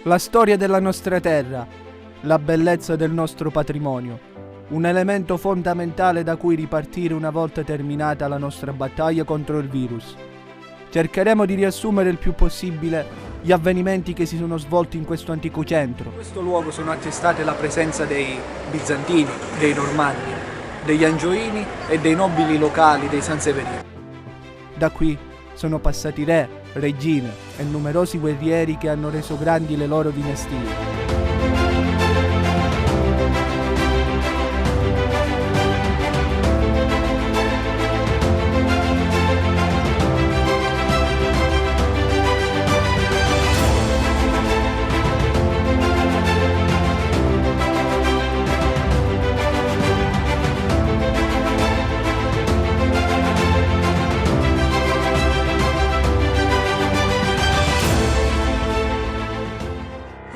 La storia della nostra terra, la bellezza del nostro patrimonio, un elemento fondamentale da cui ripartire una volta terminata la nostra battaglia contro il virus. Cercheremo di riassumere il più possibile gli avvenimenti che si sono svolti in questo antico centro. In questo luogo sono attestate la presenza dei bizantini, dei normanni, degli angioini e dei nobili locali dei Sanseverini. Da qui sono passati re, regine e numerosi guerrieri che hanno reso grandi le loro dinastie.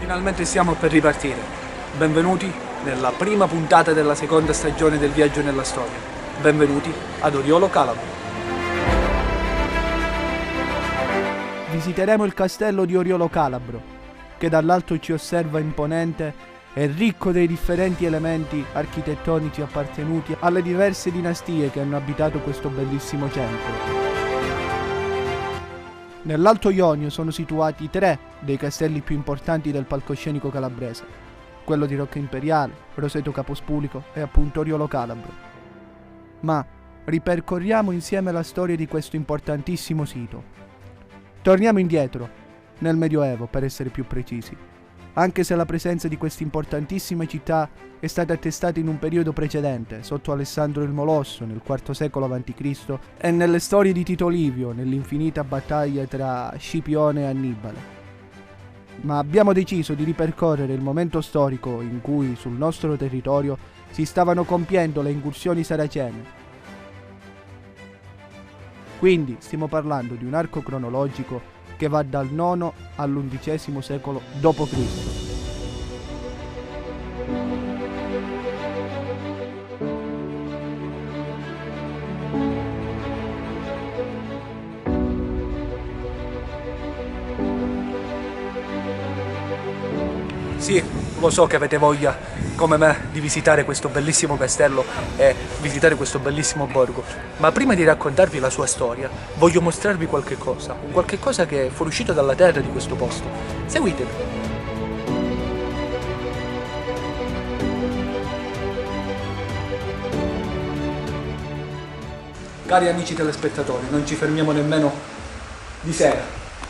Finalmente stiamo per ripartire. Benvenuti nella prima puntata della seconda stagione del viaggio nella storia. Benvenuti ad Oriolo Calabro. Visiteremo il castello di Oriolo Calabro, che dall'alto ci osserva imponente e ricco dei differenti elementi architettonici appartenuti alle diverse dinastie che hanno abitato questo bellissimo centro. Nell'Alto Ionio sono situati 3 dei castelli più importanti del palcoscenico calabrese, quello di Rocca Imperiale, Roseto Capospulico e appunto Oriolo Calabro. Ma ripercorriamo insieme la storia di questo importantissimo sito. Torniamo indietro, nel Medioevo per essere più precisi, anche se la presenza di questa importantissima città è stata attestata in un periodo precedente, sotto Alessandro il Molosso nel IV secolo a.C. e nelle storie di Tito Livio, nell'infinita battaglia tra Scipione e Annibale. Ma abbiamo deciso di ripercorrere il momento storico in cui sul nostro territorio si stavano compiendo le incursioni saracene. Quindi stiamo parlando di un arco cronologico che va dal IX all'XI secolo d.C. Sì, lo so che avete voglia, come me, di visitare questo bellissimo castello e visitare questo bellissimo borgo, ma prima di raccontarvi la sua storia, voglio mostrarvi qualche cosa che è fuoriuscito dalla terra di questo posto. Seguitemi. Cari amici telespettatori, non ci fermiamo nemmeno di sera.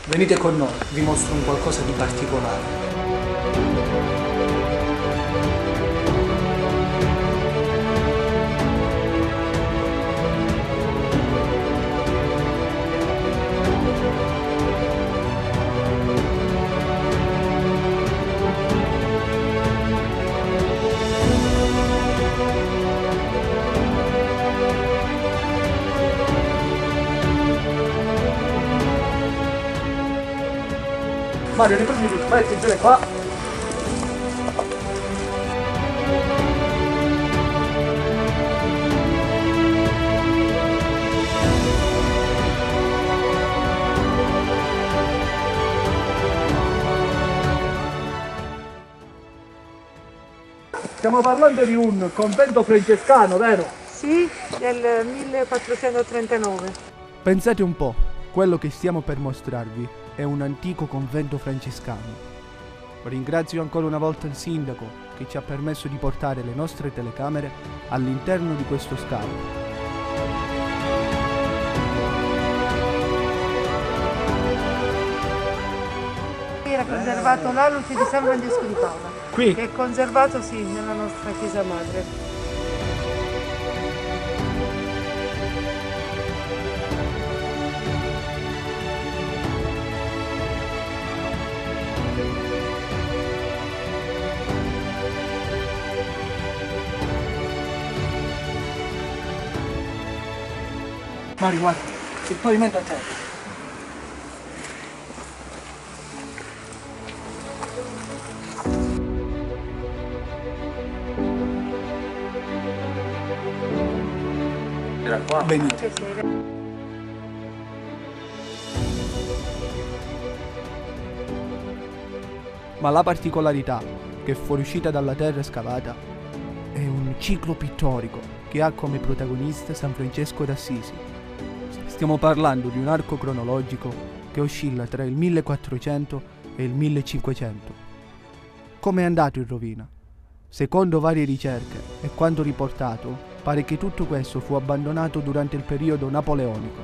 Venite con noi, vi mostro un qualcosa di particolare. Mario, riprendi tutto, vai, attenzione qua. Stiamo parlando di un convento francescano, vero? Sì, del 1439. Pensate un po', quello che stiamo per mostrarvi è un antico convento francescano. Ringrazio ancora una volta il sindaco che ci ha permesso di portare le nostre telecamere all'interno di questo scavo. Era conservato l'alluce di San Francesco di Paola. Qui? Che è conservato, sì, nella nostra chiesa madre. Mario, guarda, il pavimento a terra. Era qua. Venite. Ma la particolarità che fuoriuscita dalla terra scavata è un ciclo pittorico che ha come protagonista San Francesco d'Assisi. Stiamo parlando di un arco cronologico che oscilla tra il 1400 e il 1500. Come è andato in rovina? Secondo varie ricerche e quanto riportato, pare che tutto questo fu abbandonato durante il periodo napoleonico.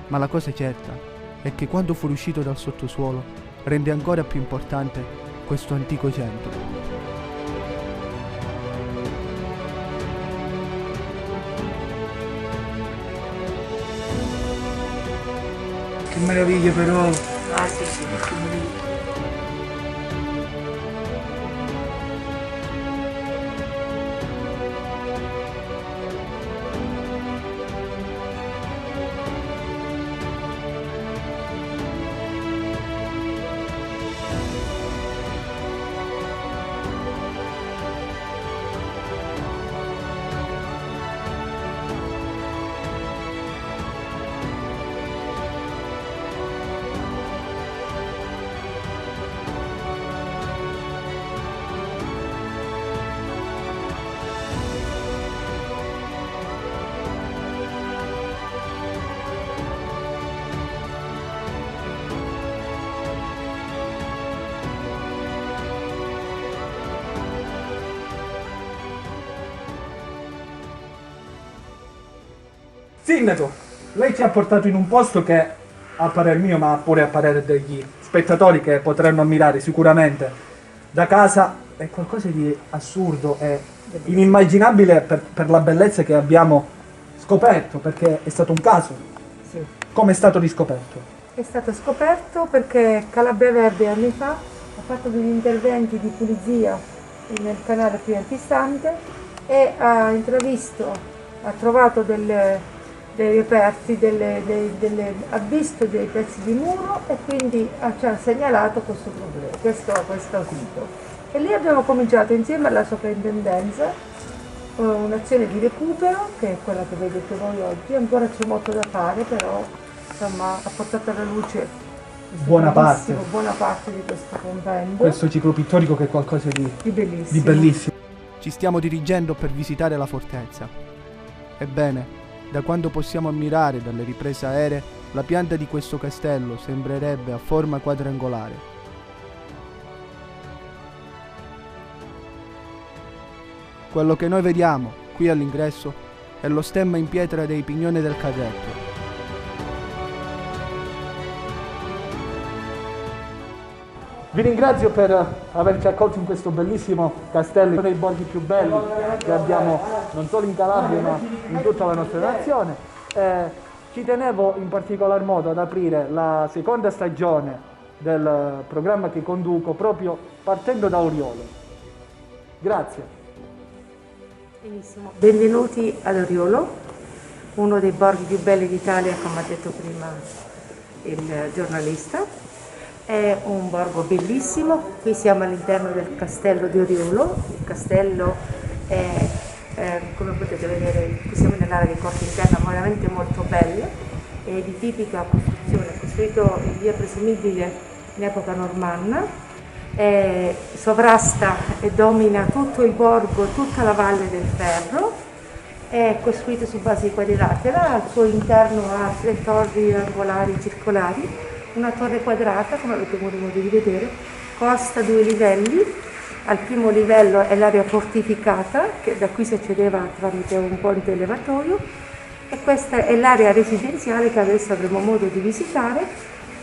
Ma la cosa certa è che quando fuoriuscito dal sottosuolo rende ancora più importante questo antico centro. Che meraviglia però! Ah sì, sì, che meraviglia. Sindaco, lei ci ha portato in un posto che, a parer mio, ma pure a parere degli spettatori che potranno ammirare sicuramente da casa, è qualcosa di assurdo e inimmaginabile per la bellezza che abbiamo scoperto, perché è stato un caso. Sì. Come è stato riscoperto? È stato scoperto perché Calabria Verde anni fa ha fatto degli interventi di pulizia nel canale più antistante e ha intravisto, ha trovato dei reperti, ha visto dei pezzi di muro e quindi ci ha segnalato questo problema, questo sito. E lì abbiamo cominciato insieme alla soprintendenza un'azione di recupero, che è quella che vedete voi oggi. Ancora c'è molto da fare, però insomma ha portato alla luce Buona parte di questo convento. Questo ciclo pittorico che è qualcosa Di bellissimo. di bellissimo. Ci stiamo dirigendo per visitare la fortezza. Ebbene, da quanto possiamo ammirare dalle riprese aeree, la pianta di questo castello sembrerebbe a forma quadrangolare. Quello che noi vediamo qui all'ingresso è lo stemma in pietra dei pignoni del carretto. Vi ringrazio per averci accolto in questo bellissimo castello, uno dei borghi più belli che abbiamo non solo in Calabria ma in tutta la nostra nazione. Ci tenevo in particolar modo ad aprire la seconda stagione del programma che conduco proprio partendo da Oriolo. Grazie. Benissimo. Benvenuti ad Oriolo, uno dei borghi più belli d'Italia, come ha detto prima il giornalista. È un borgo bellissimo, qui siamo all'interno del castello di Oriolo. Il castello è, come potete vedere, qui siamo nell'area di corte interna, veramente molto bella, è di tipica costruzione, costruito in via presumibile in epoca normanna, sovrasta e domina tutto il borgo, tutta la Valle del Ferro, è costruito su base quadrilatera, al suo interno ha 3 torri angolari circolari, una torre quadrata, come avete avuto modo di vedere, consta 2 livelli. Al primo livello è l'area fortificata, che da qui si accedeva tramite un ponte elevatoio, e questa è l'area residenziale che adesso avremo modo di visitare,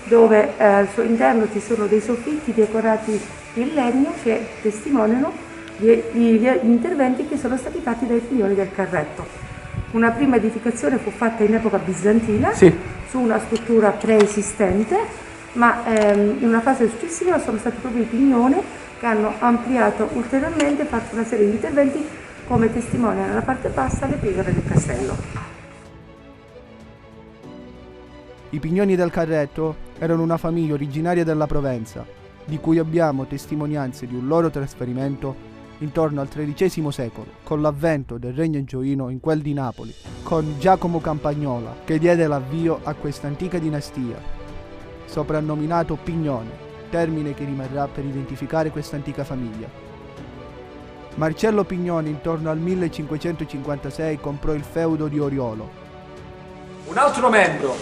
dove al suo interno ci sono dei soffitti decorati in legno che testimoniano gli interventi che sono stati fatti dai pignoli del carretto. Una prima edificazione fu fatta in epoca bizantina, Sì. su una struttura preesistente, ma in una fase successiva sono stati proprio i pignoni che hanno ampliato ulteriormente e fatto una serie di interventi, come testimonia nella parte bassa le pietre del castello. I pignoni del carretto erano una famiglia originaria della Provenza, di cui abbiamo testimonianze di un loro trasferimento intorno al XIII secolo, con l'avvento del regno angioino in quel di Napoli, con Giacomo Campagnola, che diede l'avvio a questa antica dinastia, soprannominato Pignone, termine che rimarrà per identificare questa antica famiglia. Marcello Pignone intorno al 1556 comprò il feudo di Oriolo. Un altro membro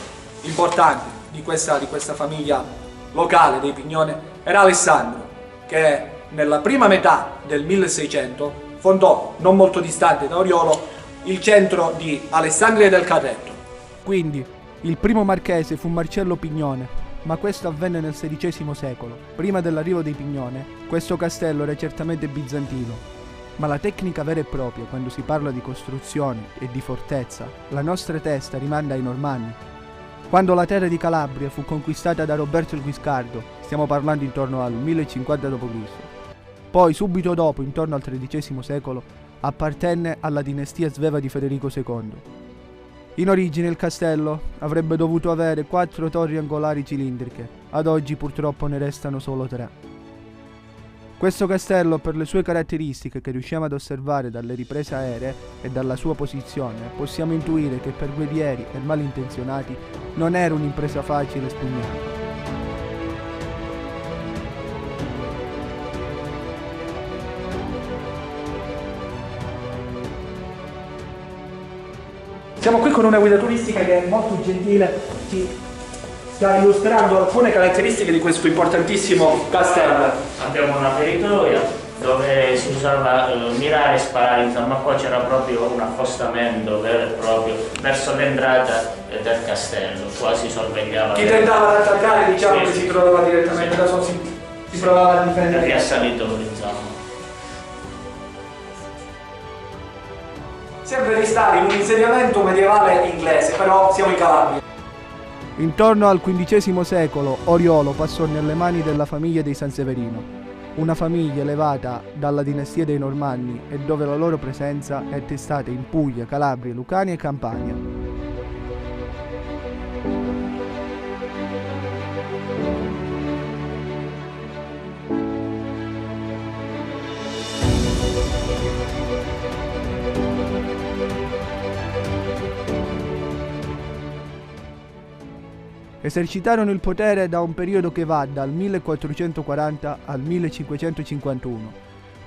importante di questa famiglia locale dei Pignone era Alessandro, che nella prima metà del 1600 fondò, non molto distante da Oriolo, il centro di Alessandria del Carretto. Quindi, il primo marchese fu Marcello Pignone, ma questo avvenne nel XVI secolo. Prima dell'arrivo dei Pignone, questo castello era certamente bizantino, ma la tecnica vera e propria, quando si parla di costruzione e di fortezza, la nostra testa rimanda ai Normanni. Quando la terra di Calabria fu conquistata da Roberto il Guiscardo, stiamo parlando intorno al 1050 d.C. Poi, subito dopo, intorno al XIII secolo, appartenne alla dinastia sveva di Federico II. In origine il castello avrebbe dovuto avere 4 torri angolari cilindriche, ad oggi purtroppo ne restano solo 3. Questo castello, per le sue caratteristiche che riusciamo ad osservare dalle riprese aeree e dalla sua posizione, possiamo intuire che per guerrieri e malintenzionati non era un'impresa facile e spugnata. Siamo qui con una guida turistica che è molto gentile, ci sta illustrando alcune caratteristiche di questo importantissimo castello. Abbiamo una feritoia dove si usava mirare e sparare, insomma qua c'era proprio un accostamento vero e proprio verso l'entrata del castello, qua si sorvegliava. Chi tentava ad attaccare, diciamo, che si trovava direttamente da solo, si provava a difendere. Gli assalitori, insomma. Sembra di stare in un insediamento medievale inglese, però siamo in Calabria. Intorno al XV secolo Oriolo passò nelle mani della famiglia dei Sanseverino, una famiglia elevata dalla dinastia dei Normanni e dove la loro presenza è attestata in Puglia, Calabria, Lucania e Campania. Esercitarono il potere da un periodo che va dal 1440 al 1551,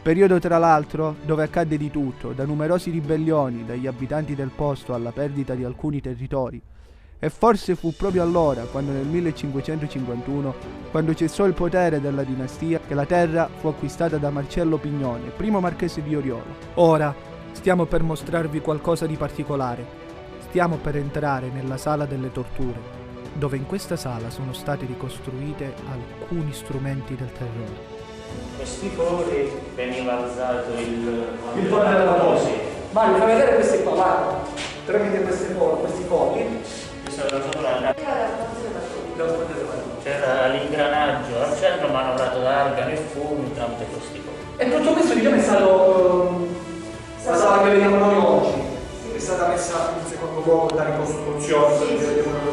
periodo tra l'altro dove accadde di tutto, da numerosi ribellioni dagli abitanti del posto alla perdita di alcuni territori. E forse fu proprio allora, quando nel 1551, quando cessò il potere della dinastia, che la terra fu acquistata da Marcello Pignone, primo marchese di Oriolo. Ora stiamo per mostrarvi qualcosa di particolare. Stiamo per entrare nella sala delle torture, dove in questa sala sono state ricostruite alcuni strumenti del terrore. Questi fori veniva alzato il foro della tosi. Mario, fai vedere questi qua, guarda. Tramite questi fori. C'era l'ingranaggio al centro manovrato da argano e fumi tramite questi fori. E tutto questo, diciamo, è stato la sala che vediamo noi oggi. È stata messa in secondo luogo da ricostruzione.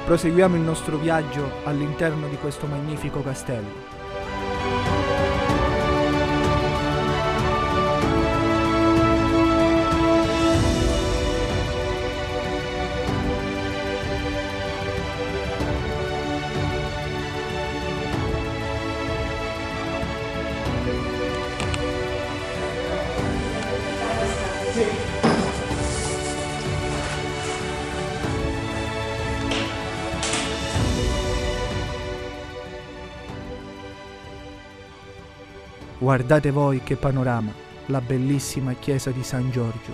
Proseguiamo il nostro viaggio all'interno di questo magnifico castello. Guardate voi che panorama, la bellissima chiesa di San Giorgio.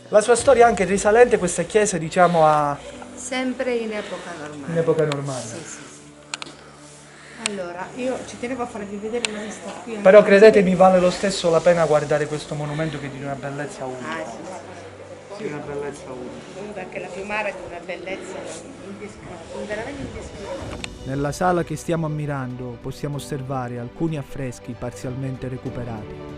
La sua storia è anche risalente, questa chiesa, diciamo, a... Sempre in epoca normale. in epoca normale. Sì. Allora, io ci tenevo a farvi vedere una vista qui. Però credetemi, vale lo stesso la pena guardare questo monumento che è di una bellezza unica. Sì. Di una bellezza unica. Comunque anche la Fiumara è di una bellezza indescrivibile, veramente indescrivibile. Nella sala che stiamo ammirando possiamo osservare alcuni affreschi parzialmente recuperati.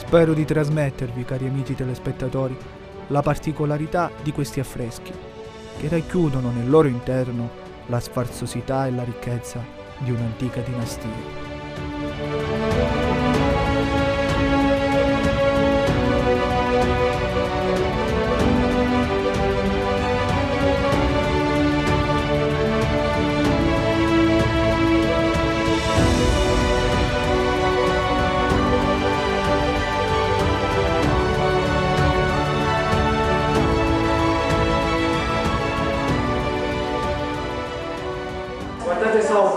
Spero di trasmettervi, cari amici telespettatori, la particolarità di questi affreschi, che racchiudono nel loro interno la sfarzosità e la ricchezza di un'antica dinastia.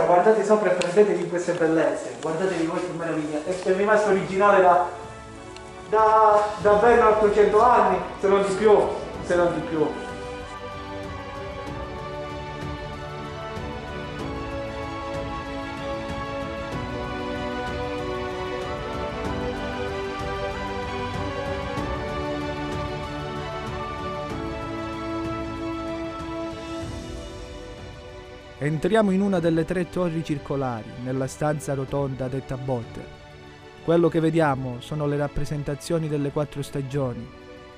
Guardate sopra e prendetevi queste bellezze, guardatevi voi che meraviglia, è rimasto originale da ben 800 anni, se non di più, se non di più. Entriamo in una delle 3 torri circolari, nella stanza rotonda detta botte. Quello che vediamo sono le rappresentazioni delle 4 stagioni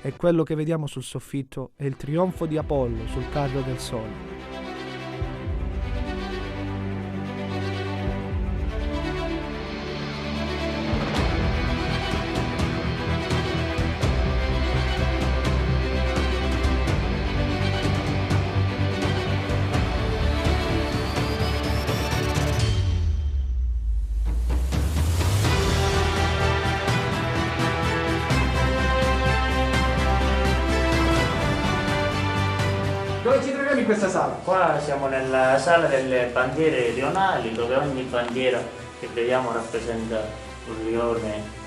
e quello che vediamo sul soffitto è il trionfo di Apollo sul carro del sole. Dove ci troviamo in questa sala? Qua siamo nella sala delle bandiere rionali, dove ogni bandiera che vediamo rappresenta un rione.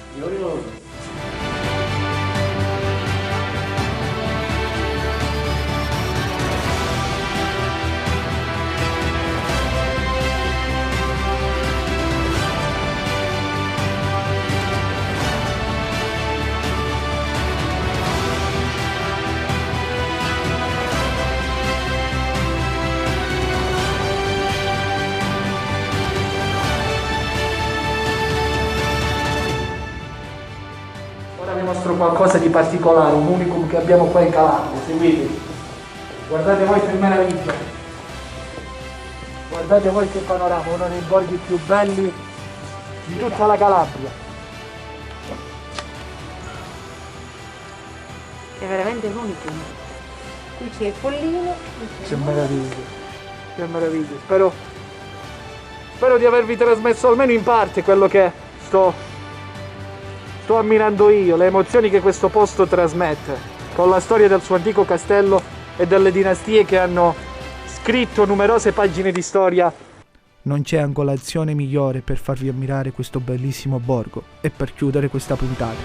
Vi mostro qualcosa di particolare, un unicum che abbiamo qua in Calabria, seguitemi. Guardate voi che meraviglia. Guardate voi che panorama, uno dei borghi più belli di tutta la Calabria. È veramente un unicum. Qui c'è il pollino. Che meraviglia, che meraviglia. Spero di avervi trasmesso almeno in parte quello che sto ammirando io, le emozioni che questo posto trasmette, con la storia del suo antico castello e delle dinastie che hanno scritto numerose pagine di storia. Non c'è angolazione migliore per farvi ammirare questo bellissimo borgo e per chiudere questa puntata.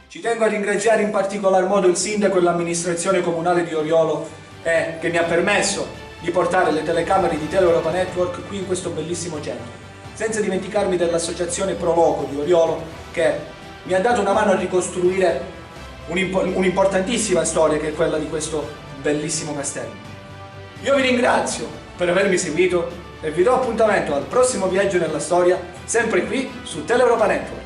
Ci tengo a ringraziare in particolar modo il sindaco e l'amministrazione comunale di Oriolo che mi ha permesso di portare le telecamere di Teleuropa Network qui in questo bellissimo centro. Senza dimenticarmi dell'associazione Proloco di Oriolo che mi ha dato una mano a ricostruire un'importantissima storia che è quella di questo bellissimo castello. Io vi ringrazio per avermi seguito e vi do appuntamento al prossimo viaggio nella storia, sempre qui su Teleuropa Network.